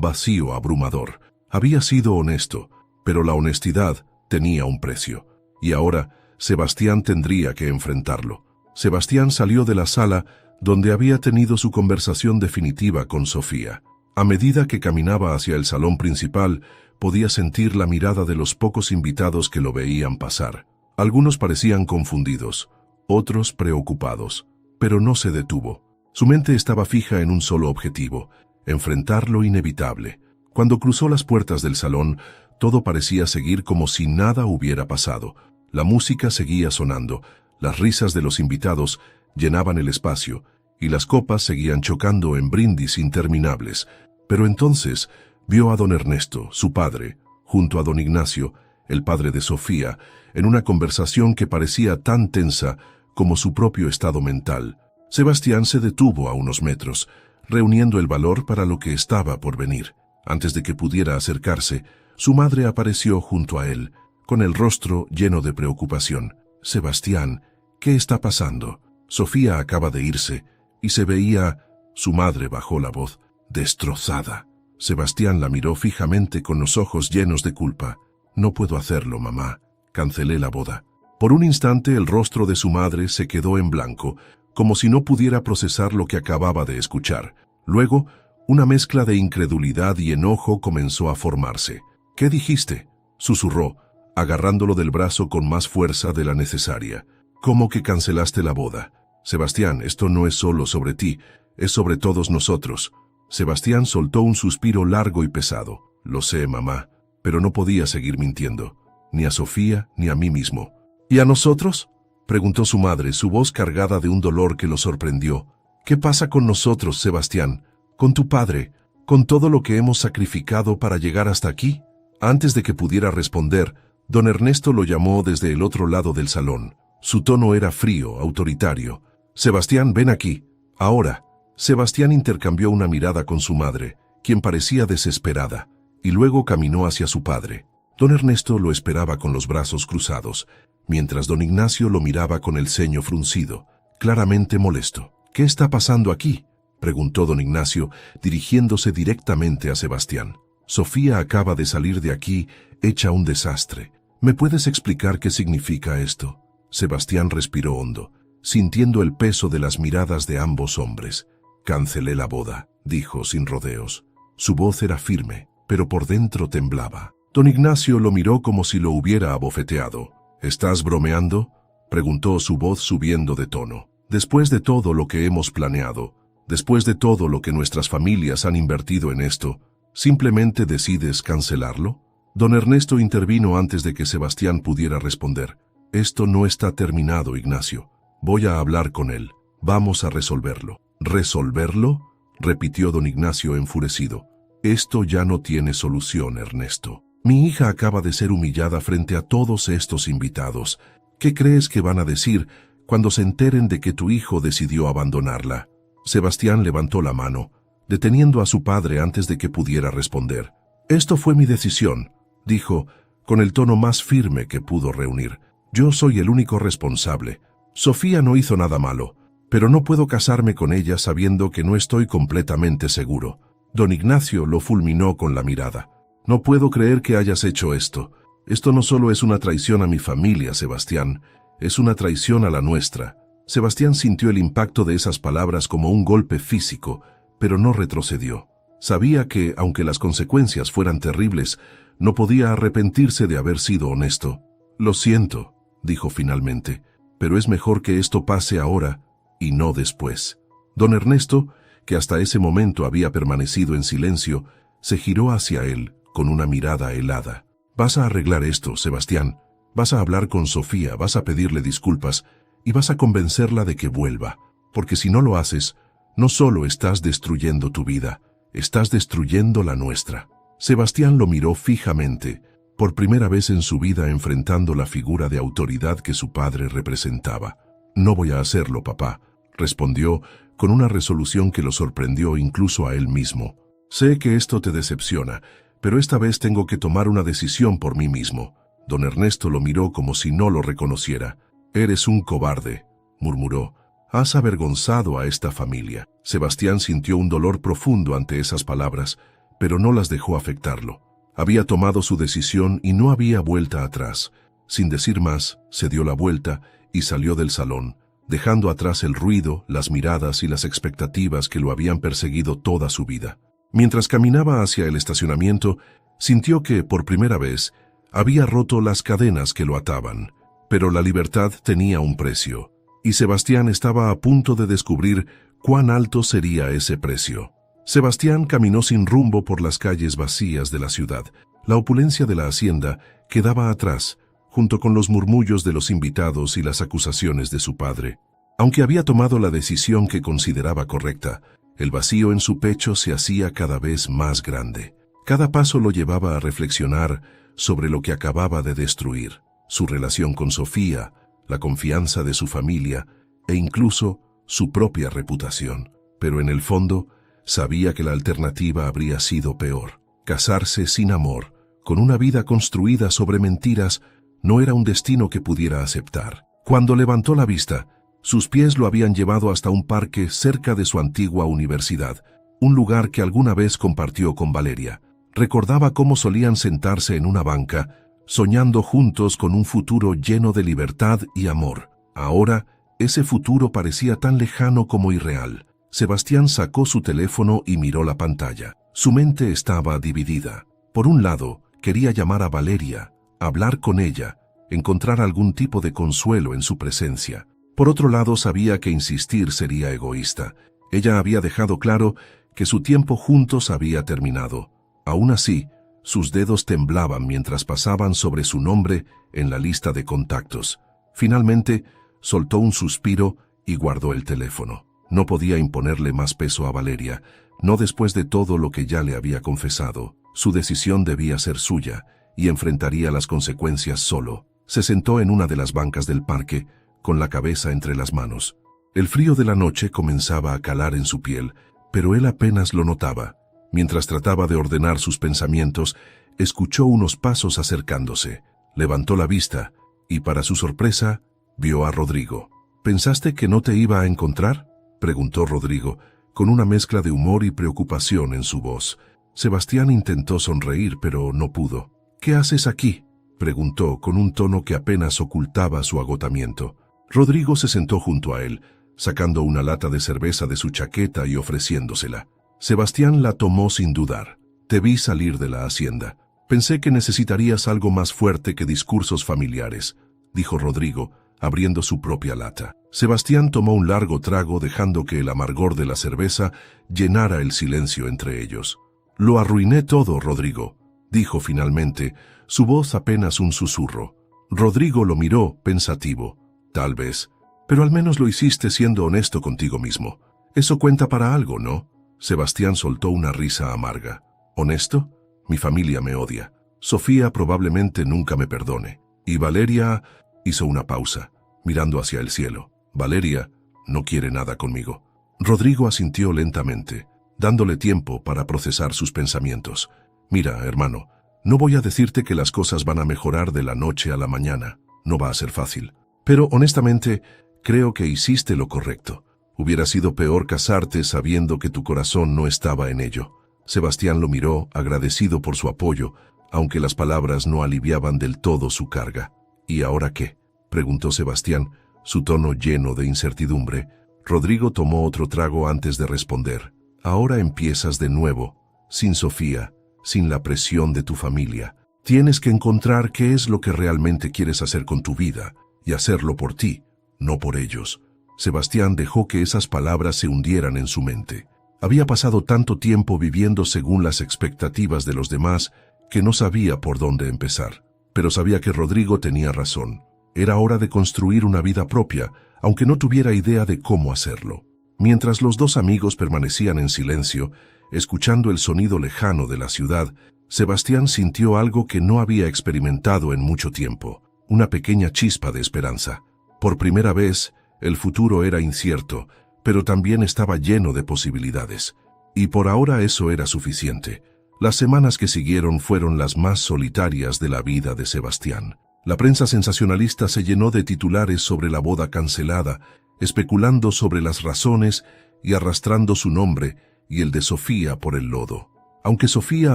vacío abrumador. Había sido honesto, pero la honestidad tenía un precio. Y ahora, Sebastián tendría que enfrentarlo. Sebastián salió de la sala donde había tenido su conversación definitiva con Sofía. A medida que caminaba hacia el salón principal, podía sentir la mirada de los pocos invitados que lo veían pasar. Algunos parecían confundidos, otros preocupados, pero no se detuvo. Su mente estaba fija en un solo objetivo, enfrentar lo inevitable. Cuando cruzó las puertas del salón, todo parecía seguir como si nada hubiera pasado. La música seguía sonando, las risas de los invitados llenaban el espacio, y las copas seguían chocando en brindis interminables. Pero entonces vio a don Ernesto, su padre, junto a don Ignacio, el padre de Sofía, en una conversación que parecía tan tensa como su propio estado mental. Sebastián se detuvo a unos metros, reuniendo el valor para lo que estaba por venir. Antes de que pudiera acercarse, su madre apareció junto a él, con el rostro lleno de preocupación. «Sebastián, ¿qué está pasando? Sofía acaba de irse, y se veía...». Su madre bajó la voz, destrozada. Sebastián la miró fijamente con los ojos llenos de culpa. «No puedo hacerlo, mamá. Cancelé la boda». Por un instante el rostro de su madre se quedó en blanco, como si no pudiera procesar lo que acababa de escuchar. Luego, una mezcla de incredulidad y enojo comenzó a formarse. «¿Qué dijiste?», susurró, agarrándolo del brazo con más fuerza de la necesaria. «¿Cómo que cancelaste la boda? Sebastián, esto no es solo sobre ti, es sobre todos nosotros». Sebastián soltó un suspiro largo y pesado. «Lo sé, mamá, pero no podía seguir mintiendo, ni a Sofía ni a mí mismo». «¿Y a nosotros?», preguntó su madre, su voz cargada de un dolor que lo sorprendió. «¿Qué pasa con nosotros, Sebastián? ¿Con tu padre? ¿Con todo lo que hemos sacrificado para llegar hasta aquí?». Antes de que pudiera responder, don Ernesto lo llamó desde el otro lado del salón. Su tono era frío, autoritario. Sebastián, ven aquí. Ahora. Sebastián intercambió una mirada con su madre, quien parecía desesperada, y luego caminó hacia su padre. Don Ernesto lo esperaba con los brazos cruzados, mientras don Ignacio lo miraba con el ceño fruncido, claramente molesto. ¿Qué está pasando aquí?, preguntó don Ignacio, dirigiéndose directamente a Sebastián. Sofía acaba de salir de aquí, hecha un desastre. ¿Me puedes explicar qué significa esto? Sebastián respiró hondo, sintiendo el peso de las miradas de ambos hombres. Cancelé la boda, dijo sin rodeos. Su voz era firme, pero por dentro temblaba. Don Ignacio lo miró como si lo hubiera abofeteado. ¿Estás bromeando?, preguntó, su voz subiendo de tono. Después de todo lo que hemos planeado, después de todo lo que nuestras familias han invertido en esto, ¿simplemente decides cancelarlo? Don Ernesto intervino antes de que Sebastián pudiera responder. Esto no está terminado, Ignacio. Voy a hablar con él. Vamos a resolverlo. ¿Resolverlo?, repitió don Ignacio enfurecido. Esto ya no tiene solución, Ernesto. Mi hija acaba de ser humillada frente a todos estos invitados. ¿Qué crees que van a decir cuando se enteren de que tu hijo decidió abandonarla? Sebastián levantó la mano, deteniendo a su padre antes de que pudiera responder. Esto fue mi decisión, dijo, con el tono más firme que pudo reunir. Yo soy el único responsable. Sofía no hizo nada malo, pero no puedo casarme con ella sabiendo que no estoy completamente seguro. Don Ignacio lo fulminó con la mirada. No puedo creer que hayas hecho esto. Esto no solo es una traición a mi familia, Sebastián, es una traición a la nuestra. Sebastián sintió el impacto de esas palabras como un golpe físico, pero no retrocedió. Sabía que, aunque las consecuencias fueran terribles, no podía arrepentirse de haber sido honesto. Lo siento, dijo finalmente, pero es mejor que esto pase ahora y no después. Don Ernesto, que hasta ese momento había permanecido en silencio, se giró hacia él con una mirada helada. Vas a arreglar esto, Sebastián. Vas a hablar con Sofía, vas a pedirle disculpas y vas a convencerla de que vuelva, porque si no lo haces, no solo estás destruyendo tu vida, estás destruyendo la nuestra. Sebastián lo miró fijamente, por primera vez en su vida enfrentando la figura de autoridad que su padre representaba. No voy a hacerlo, papá, respondió con una resolución que lo sorprendió incluso a él mismo. Sé que esto te decepciona, pero esta vez tengo que tomar una decisión por mí mismo. Don Ernesto lo miró como si no lo reconociera. Eres un cobarde, murmuró. Has avergonzado a esta familia. Sebastián sintió un dolor profundo ante esas palabras, pero no las dejó afectarlo. Había tomado su decisión y no había vuelta atrás. Sin decir más, se dio la vuelta y salió del salón, dejando atrás el ruido, las miradas y las expectativas que lo habían perseguido toda su vida. Mientras caminaba hacia el estacionamiento, sintió que, por primera vez, había roto las cadenas que lo ataban. Pero la libertad tenía un precio, y Sebastián estaba a punto de descubrir cuán alto sería ese precio. Sebastián caminó sin rumbo por las calles vacías de la ciudad. La opulencia de la hacienda quedaba atrás, junto con los murmullos de los invitados y las acusaciones de su padre. Aunque había tomado la decisión que consideraba correcta, el vacío en su pecho se hacía cada vez más grande. Cada paso lo llevaba a reflexionar sobre lo que acababa de destruir, su relación con Sofía, la confianza de su familia e incluso su propia reputación. Pero en el fondo, sabía que la alternativa habría sido peor. Casarse sin amor, con una vida construida sobre mentiras, no era un destino que pudiera aceptar. Cuando levantó la vista, sus pies lo habían llevado hasta un parque cerca de su antigua universidad, un lugar que alguna vez compartió con Valeria. Recordaba cómo solían sentarse en una banca, soñando juntos con un futuro lleno de libertad y amor. Ahora, ese futuro parecía tan lejano como irreal. Sebastián sacó su teléfono y miró la pantalla. Su mente estaba dividida. Por un lado, quería llamar a Valeria, hablar con ella, encontrar algún tipo de consuelo en su presencia. Por otro lado, sabía que insistir sería egoísta. Ella había dejado claro que su tiempo juntos había terminado. Aún así, sus dedos temblaban mientras pasaban sobre su nombre en la lista de contactos. Finalmente, soltó un suspiro y guardó el teléfono. No podía imponerle más peso a Valeria, no después de todo lo que ya le había confesado. Su decisión debía ser suya y enfrentaría las consecuencias solo. Se sentó en una de las bancas del parque, con la cabeza entre las manos. El frío de la noche comenzaba a calar en su piel, pero él apenas lo notaba. Mientras trataba de ordenar sus pensamientos, escuchó unos pasos acercándose. Levantó la vista y, para su sorpresa, vio a Rodrigo. ¿Pensaste que no te iba a encontrar?, preguntó Rodrigo, con una mezcla de humor y preocupación en su voz. Sebastián intentó sonreír, pero no pudo. ¿Qué haces aquí?, preguntó con un tono que apenas ocultaba su agotamiento. Rodrigo se sentó junto a él, sacando una lata de cerveza de su chaqueta y ofreciéndosela. Sebastián la tomó sin dudar. Te vi salir de la hacienda. Pensé que necesitarías algo más fuerte que discursos familiares, dijo Rodrigo, abriendo su propia lata. Sebastián tomó un largo trago, dejando que el amargor de la cerveza llenara el silencio entre ellos. Lo arruiné todo, Rodrigo, dijo finalmente, su voz apenas un susurro. Rodrigo lo miró, pensativo. Tal vez, pero al menos lo hiciste siendo honesto contigo mismo. Eso cuenta para algo, ¿no? Sebastián soltó una risa amarga. ¿Honesto? Mi familia me odia. Sofía probablemente nunca me perdone. Y Valeria... Hizo una pausa, mirando hacia el cielo. Valeria no quiere nada conmigo. Rodrigo asintió lentamente, dándole tiempo para procesar sus pensamientos. Mira, hermano, no voy a decirte que las cosas van a mejorar de la noche a la mañana. No va a ser fácil. Pero honestamente, creo que hiciste lo correcto. Hubiera sido peor casarte sabiendo que tu corazón no estaba en ello. Sebastián lo miró, agradecido por su apoyo, aunque las palabras no aliviaban del todo su carga. ¿Y ahora qué?, preguntó Sebastián, su tono lleno de incertidumbre. Rodrigo tomó otro trago antes de responder. Ahora empiezas de nuevo, sin Sofía, sin la presión de tu familia. Tienes que encontrar qué es lo que realmente quieres hacer con tu vida, y hacerlo por ti, no por ellos. Sebastián dejó que esas palabras se hundieran en su mente. Había pasado tanto tiempo viviendo según las expectativas de los demás que no sabía por dónde empezar. Pero sabía que Rodrigo tenía razón. Era hora de construir una vida propia, aunque no tuviera idea de cómo hacerlo. Mientras los dos amigos permanecían en silencio, escuchando el sonido lejano de la ciudad, Sebastián sintió algo que no había experimentado en mucho tiempo, una pequeña chispa de esperanza. Por primera vez, el futuro era incierto, pero también estaba lleno de posibilidades. Y por ahora eso era suficiente. Las semanas que siguieron fueron las más solitarias de la vida de Sebastián. La prensa sensacionalista se llenó de titulares sobre la boda cancelada, especulando sobre las razones y arrastrando su nombre y el de Sofía por el lodo. Aunque Sofía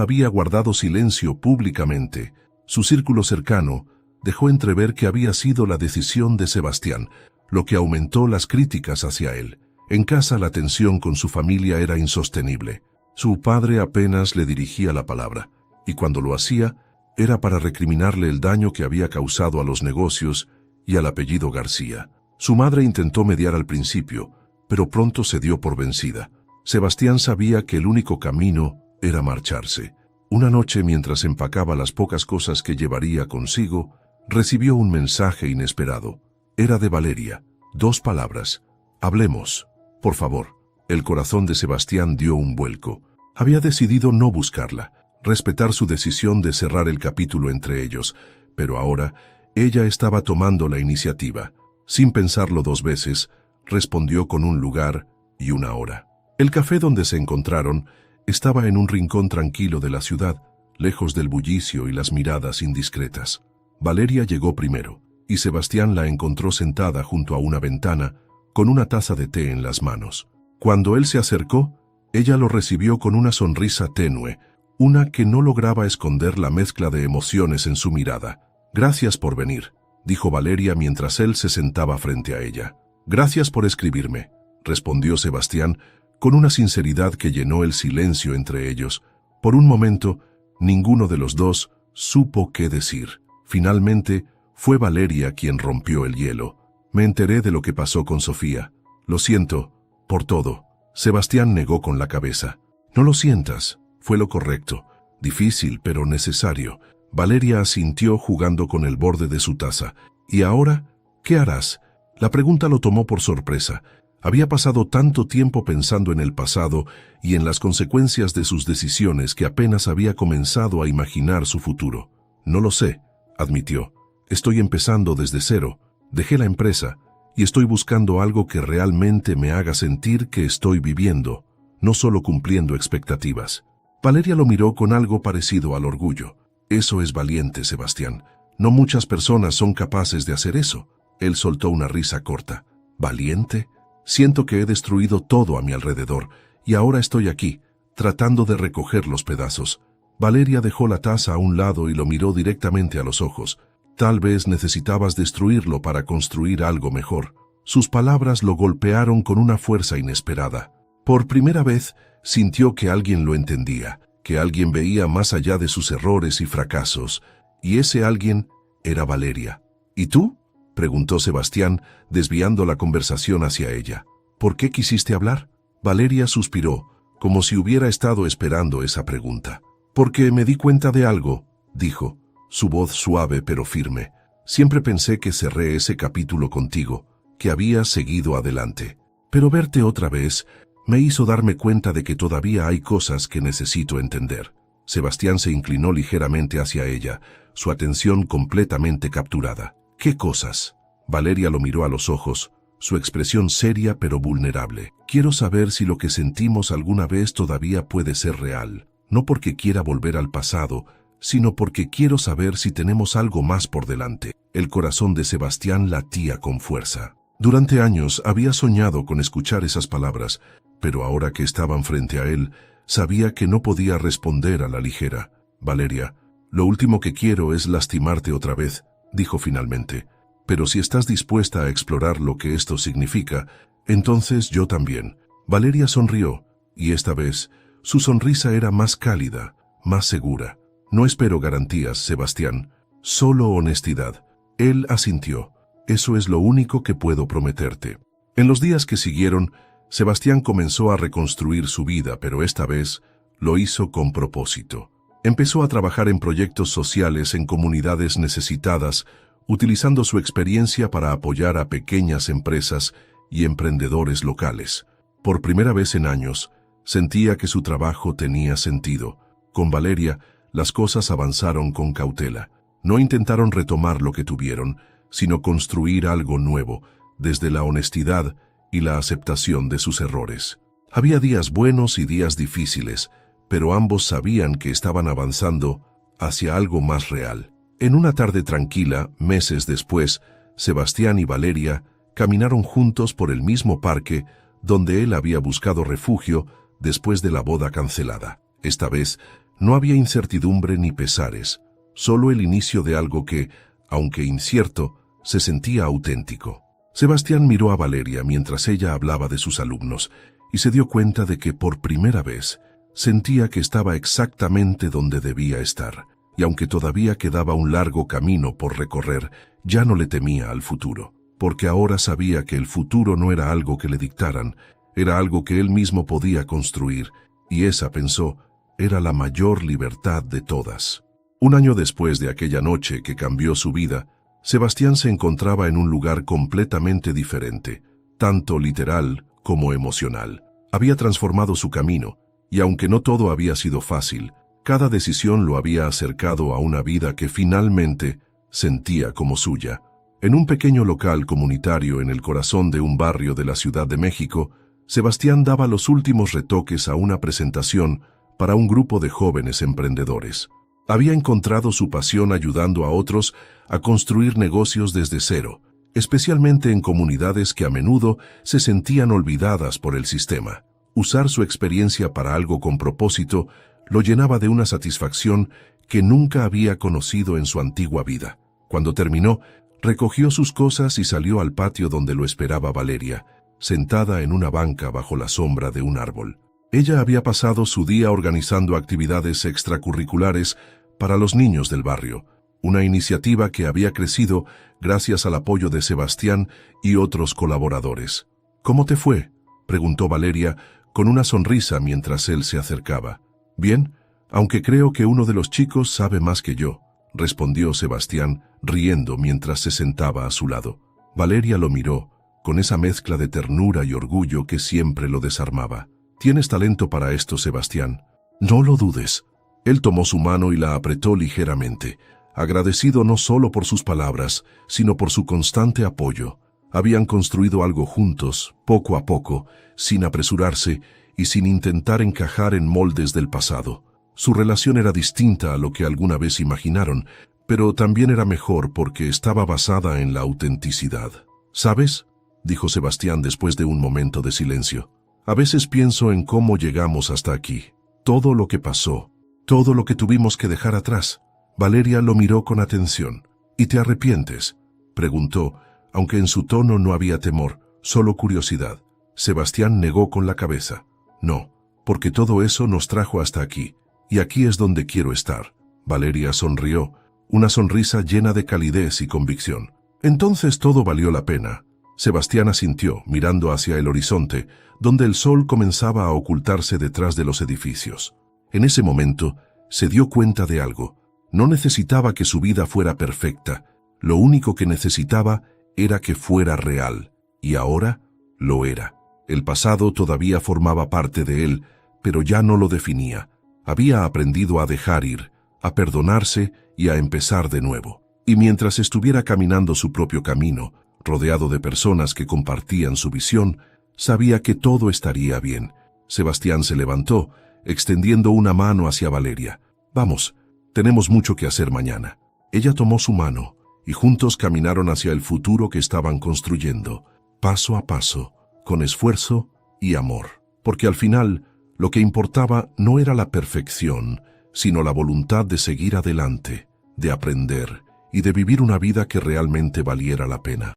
había guardado silencio públicamente, su círculo cercano dejó entrever que había sido la decisión de Sebastián, lo que aumentó las críticas hacia él. En casa la tensión con su familia era insostenible. Su padre apenas le dirigía la palabra, y cuando lo hacía, era para recriminarle el daño que había causado a los negocios y al apellido García. Su madre intentó mediar al principio, pero pronto se dio por vencida. Sebastián sabía que el único camino era marcharse. Una noche, mientras empacaba las pocas cosas que llevaría consigo, recibió un mensaje inesperado. Era de Valeria. 2 palabras. Hablemos, por favor. El corazón de Sebastián dio un vuelco. Había decidido no buscarla, respetar su decisión de cerrar el capítulo entre ellos, pero ahora ella estaba tomando la iniciativa. Sin pensarlo 2 veces, respondió con un lugar y una hora. El café donde se encontraron estaba en un rincón tranquilo de la ciudad, lejos del bullicio y las miradas indiscretas. Valeria llegó primero, y Sebastián la encontró sentada junto a una ventana, con una taza de té en las manos. Cuando él se acercó, ella lo recibió con una sonrisa tenue, una que no lograba esconder la mezcla de emociones en su mirada. «Gracias por venir», dijo Valeria mientras él se sentaba frente a ella. «Gracias por escribirme», respondió Sebastián, con una sinceridad que llenó el silencio entre ellos. Por un momento, ninguno de los dos supo qué decir. Finalmente, fue Valeria quien rompió el hielo. «Me enteré de lo que pasó con Sofía. Lo siento por todo». Sebastián negó con la cabeza. «No lo sientas, fue lo correcto. Difícil, pero necesario». Valeria asintió jugando con el borde de su taza. «¿Y ahora? ¿Qué harás?». La pregunta lo tomó por sorpresa. Había pasado tanto tiempo pensando en el pasado y en las consecuencias de sus decisiones que apenas había comenzado a imaginar su futuro. «No lo sé», admitió. «Estoy empezando desde cero. Dejé la empresa y estoy buscando algo que realmente me haga sentir que estoy viviendo, no solo cumpliendo expectativas. Valeria lo miró con algo parecido al orgullo. Eso es valiente, Sebastián. No muchas personas son capaces de hacer eso. Él soltó una risa corta. ¿Valiente? Siento que he destruido todo a mi alrededor, y ahora estoy aquí, tratando de recoger los pedazos. Valeria dejó la taza a un lado y lo miró directamente a los ojos. Tal vez necesitabas destruirlo para construir algo mejor. Sus palabras lo golpearon con una fuerza inesperada. Por primera vez, sintió que alguien lo entendía, que alguien veía más allá de sus errores y fracasos, y ese alguien era Valeria. ¿Y tú?, preguntó Sebastián, desviando la conversación hacia ella. ¿Por qué quisiste hablar? Valeria suspiró, como si hubiera estado esperando esa pregunta. Porque me di cuenta de algo, dijo, su voz suave pero firme. Siempre pensé que cerré ese capítulo contigo, que había seguido adelante. Pero verte otra vez me hizo darme cuenta de que todavía hay cosas que necesito entender. Sebastián se inclinó ligeramente hacia ella, su atención completamente capturada. ¿Qué cosas? Valeria lo miró a los ojos, su expresión seria pero vulnerable. Quiero saber si lo que sentimos alguna vez todavía puede ser real. No porque quiera volver al pasado, sino porque quiero saber si tenemos algo más por delante. El corazón de Sebastián latía con fuerza. Durante años había soñado con escuchar esas palabras, pero ahora que estaban frente a él, sabía que no podía responder a la ligera. Valeria, lo último que quiero es lastimarte otra vez, dijo finalmente. Pero si estás dispuesta a explorar lo que esto significa, entonces yo también. Valeria sonrió, y esta vez su sonrisa era más cálida, más segura. No espero garantías, Sebastián, solo honestidad. Él asintió. Eso es lo único que puedo prometerte. En los días que siguieron, Sebastián comenzó a reconstruir su vida, pero esta vez lo hizo con propósito. Empezó a trabajar en proyectos sociales en comunidades necesitadas, utilizando su experiencia para apoyar a pequeñas empresas y emprendedores locales. Por primera vez en años, sentía que su trabajo tenía sentido. Con Valeria, las cosas avanzaron con cautela. No intentaron retomar lo que tuvieron, sino construir algo nuevo, desde la honestidad y la aceptación de sus errores. Había días buenos y días difíciles, pero ambos sabían que estaban avanzando hacia algo más real. En una tarde tranquila, meses después, Sebastián y Valeria caminaron juntos por el mismo parque donde él había buscado refugio después de la boda cancelada. Esta vez no había incertidumbre ni pesares, solo el inicio de algo que, aunque incierto, se sentía auténtico. Sebastián miró a Valeria mientras ella hablaba de sus alumnos y se dio cuenta de que por primera vez sentía que estaba exactamente donde debía estar, y aunque todavía quedaba un largo camino por recorrer, ya no le temía al futuro, porque ahora sabía que el futuro no era algo que le dictaran, era algo que él mismo podía construir, y esa, pensó, era la mayor libertad de todas. Un año después de aquella noche que cambió su vida, Sebastián se encontraba en un lugar completamente diferente, tanto literal como emocional. Había transformado su camino, y aunque no todo había sido fácil, cada decisión lo había acercado a una vida que finalmente sentía como suya. En un pequeño local comunitario en el corazón de un barrio de la Ciudad de México, Sebastián daba los últimos retoques a una presentación para un grupo de jóvenes emprendedores. Había encontrado su pasión ayudando a otros a construir negocios desde cero, especialmente en comunidades que a menudo se sentían olvidadas por el sistema. Usar su experiencia para algo con propósito lo llenaba de una satisfacción que nunca había conocido en su antigua vida. Cuando terminó, recogió sus cosas y salió al patio donde lo esperaba Valeria, sentada en una banca bajo la sombra de un árbol. Ella había pasado su día organizando actividades extracurriculares para los niños del barrio, una iniciativa que había crecido gracias al apoyo de Sebastián y otros colaboradores. ¿Cómo te fue?, preguntó Valeria con una sonrisa mientras él se acercaba. Bien, aunque creo que uno de los chicos sabe más que yo, respondió Sebastián, riendo mientras se sentaba a su lado. Valeria lo miró, con esa mezcla de ternura y orgullo que siempre lo desarmaba. Tienes talento para esto, Sebastián. No lo dudes. Él tomó su mano y la apretó ligeramente, agradecido no solo por sus palabras, sino por su constante apoyo. Habían construido algo juntos, poco a poco, sin apresurarse y sin intentar encajar en moldes del pasado. Su relación era distinta a lo que alguna vez imaginaron, pero también era mejor porque estaba basada en la autenticidad. ¿Sabes?, dijo Sebastián después de un momento de silencio. A veces pienso en cómo llegamos hasta aquí. Todo lo que pasó, todo lo que tuvimos que dejar atrás. Valeria lo miró con atención. ¿Y te arrepientes?, preguntó, aunque en su tono no había temor, solo curiosidad. Sebastián negó con la cabeza. No, porque todo eso nos trajo hasta aquí, y aquí es donde quiero estar. Valeria sonrió, una sonrisa llena de calidez y convicción. Entonces todo valió la pena. Sebastián asintió, mirando hacia el horizonte, donde el sol comenzaba a ocultarse detrás de los edificios. En ese momento, se dio cuenta de algo. No necesitaba que su vida fuera perfecta. Lo único que necesitaba era que fuera real. Y ahora lo era. El pasado todavía formaba parte de él, pero ya no lo definía. Había aprendido a dejar ir, a perdonarse y a empezar de nuevo. Y mientras estuviera caminando su propio camino, rodeado de personas que compartían su visión, sabía que todo estaría bien. Sebastián se levantó, extendiendo una mano hacia Valeria. Vamos, tenemos mucho que hacer mañana. Ella tomó su mano, y juntos caminaron hacia el futuro que estaban construyendo, paso a paso, con esfuerzo y amor. Porque al final, lo que importaba no era la perfección, sino la voluntad de seguir adelante, de aprender y de vivir una vida que realmente valiera la pena.